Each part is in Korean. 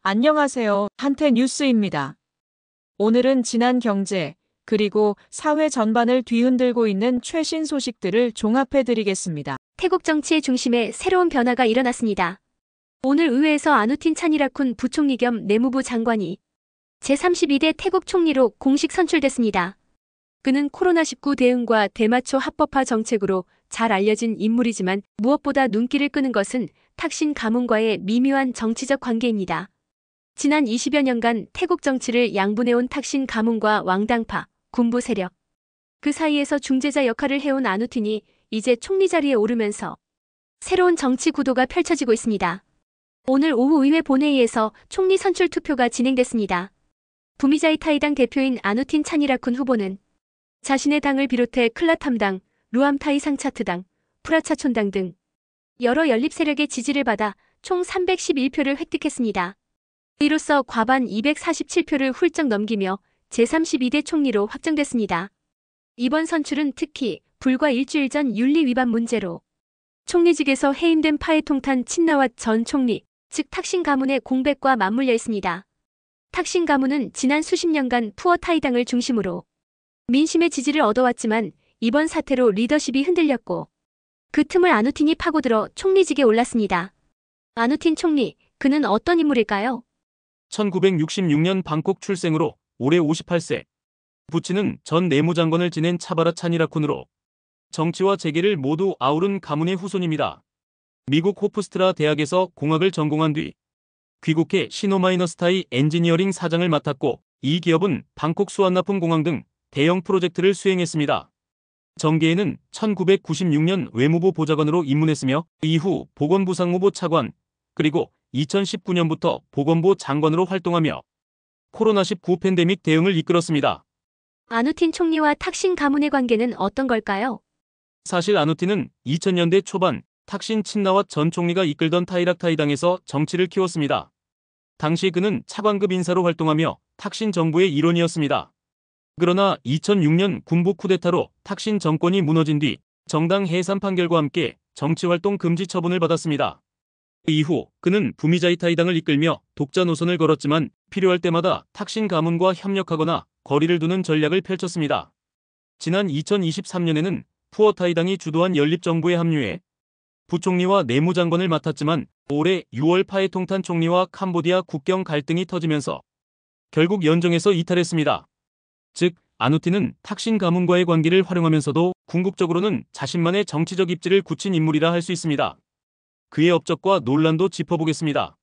안녕하세요. 한태 뉴스입니다. 오늘은 지난 경제, 그리고 사회 전반을 뒤흔들고 있는 최신 소식들을 종합해드리겠습니다. 태국 정치의 중심에 새로운 변화가 일어났습니다. 오늘 의회에서 아누틴 차니라쿤 부총리 겸 내무부 장관이 제32대 태국 총리로 공식 선출됐습니다. 그는 코로나19 대응과 대마초 합법화 정책으로 잘 알려진 인물이지만 무엇보다 눈길을 끄는 것은 탁신 가문과의 미묘한 정치적 관계입니다. 지난 20여 년간 태국 정치를 양분해온 탁신 가문과 왕당파, 군부 세력, 그 사이에서 중재자 역할을 해온 아누틴이 이제 총리 자리에 오르면서 새로운 정치 구도가 펼쳐지고 있습니다. 오늘 오후 의회 본회의에서 총리 선출 투표가 진행됐습니다. 부미자이 타이당 대표인 아누틴 차니라쿤 후보는 자신의 당을 비롯해 클라탐당, 루암타이 상차트당, 프라차촌당 등 여러 연립 세력의 지지를 받아 총 311표를 획득했습니다. 이로써 과반 247표를 훌쩍 넘기며 제32대 총리로 확정됐습니다. 이번 선출은 특히 불과 일주일 전 윤리 위반 문제로 총리직에서 해임된 파에통탄 친나왓 전 총리, 즉 탁신 가문의 공백과 맞물려 있습니다. 탁신 가문은 지난 수십 년간 푸어 타이당을 중심으로 민심의 지지를 얻어왔지만 이번 사태로 리더십이 흔들렸고 그 틈을 아누틴이 파고들어 총리직에 올랐습니다. 아누틴 총리, 그는 어떤 인물일까요? 1966년 방콕 출생으로 올해 58세. 부친은 전 내무장관을 지낸 차바라 차니라쿤으로 정치와 재계를 모두 아우른 가문의 후손입니다. 미국 호프스트라 대학에서 공학을 전공한 뒤 귀국해 시노마이너스타이 엔지니어링 사장을 맡았고 이 기업은 방콕 수완나품 공항 등 대형 프로젝트를 수행했습니다. 정계에는 1996년 외무부 보좌관으로 입문했으며 이후 보건부 상무부 차관, 그리고 2019년부터 보건부 장관으로 활동하며 코로나19 팬데믹 대응을 이끌었습니다. 아누틴 총리와 탁신 가문의 관계는 어떤 걸까요? 사실 아누틴은 2000년대 초반 탁신 친나왓 전 총리가 이끌던 타이락타이당에서 정치를 키웠습니다. 당시 그는 차관급 인사로 활동하며 탁신 정부의 일원이었습니다. 그러나 2006년 군부 쿠데타로 탁신 정권이 무너진 뒤 정당 해산 판결과 함께 정치활동 금지 처분을 받았습니다. 이후 그는 부미자이 타이당을 이끌며 독자 노선을 걸었지만 필요할 때마다 탁신 가문과 협력하거나 거리를 두는 전략을 펼쳤습니다. 지난 2023년에는 푸어 타이당이 주도한 연립정부에 합류해 부총리와 내무장관을 맡았지만 올해 6월 파에통탄 총리와 캄보디아 국경 갈등이 터지면서 결국 연정에서 이탈했습니다. 즉 아누틴은 탁신 가문과의 관계를 활용하면서도 궁극적으로는 자신만의 정치적 입지를 굳힌 인물이라 할 수 있습니다. 그의 업적과 논란도 짚어보겠습니다.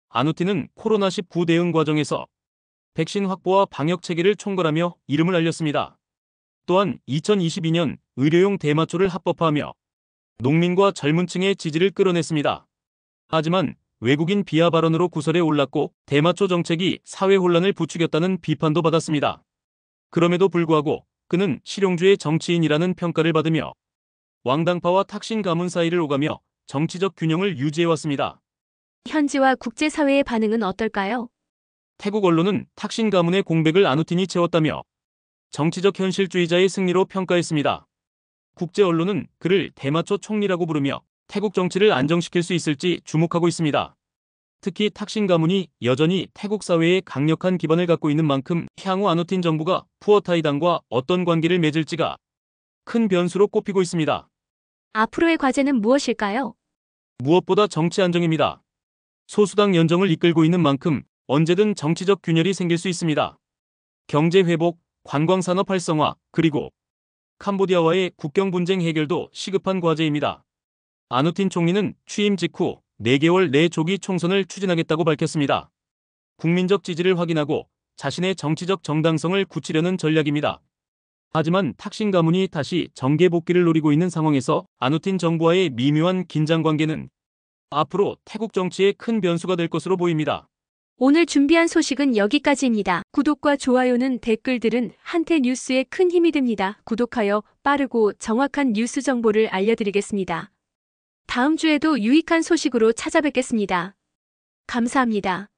아누틴은 코로나19 대응 과정에서 백신 확보와 방역 체계를 총괄하며 이름을 알렸습니다. 또한 2022년 의료용 대마초를 합법화하며 농민과 젊은 층의 지지를 끌어냈습니다. 하지만 외국인 비하 발언으로 구설에 올랐고 대마초 정책이 사회 혼란을 부추겼다는 비판도 받았습니다. 그럼에도 불구하고 그는 실용주의 정치인이라는 평가를 받으며 왕당파와 탁신 가문 사이를 오가며 정치적 균형을 유지해왔습니다. 현지와 국제사회의 반응은 어떨까요? 태국 언론은 탁신 가문의 공백을 아누틴이 채웠다며 정치적 현실주의자의 승리로 평가했습니다. 국제 언론은 그를 대마초 총리라고 부르며 태국 정치를 안정시킬 수 있을지 주목하고 있습니다. 특히 탁신 가문이 여전히 태국 사회에 강력한 기반을 갖고 있는 만큼 향후 아누틴 정부가 푸어 타이당과 어떤 관계를 맺을지가 큰 변수로 꼽히고 있습니다. 앞으로의 과제는 무엇일까요? 무엇보다 정치 안정입니다. 소수당 연정을 이끌고 있는 만큼 언제든 정치적 균열이 생길 수 있습니다. 경제 회복, 관광산업 활성화, 그리고 캄보디아와의 국경 분쟁 해결도 시급한 과제입니다. 아누틴 총리는 취임 직후 4개월 내 조기 총선을 추진하겠다고 밝혔습니다. 국민적 지지를 확인하고 자신의 정치적 정당성을 굳히려는 전략입니다. 하지만 탁신 가문이 다시 정계 복귀를 노리고 있는 상황에서 아누틴 정부와의 미묘한 긴장 관계는 앞으로 태국 정치에 큰 변수가 될 것으로 보입니다. 오늘 준비한 소식은 여기까지입니다. 구독과 좋아요는 댓글들은 한태 뉴스에 큰 힘이 됩니다. 구독하여 빠르고 정확한 뉴스 정보를 알려드리겠습니다. 다음 주에도 유익한 소식으로 찾아뵙겠습니다. 감사합니다.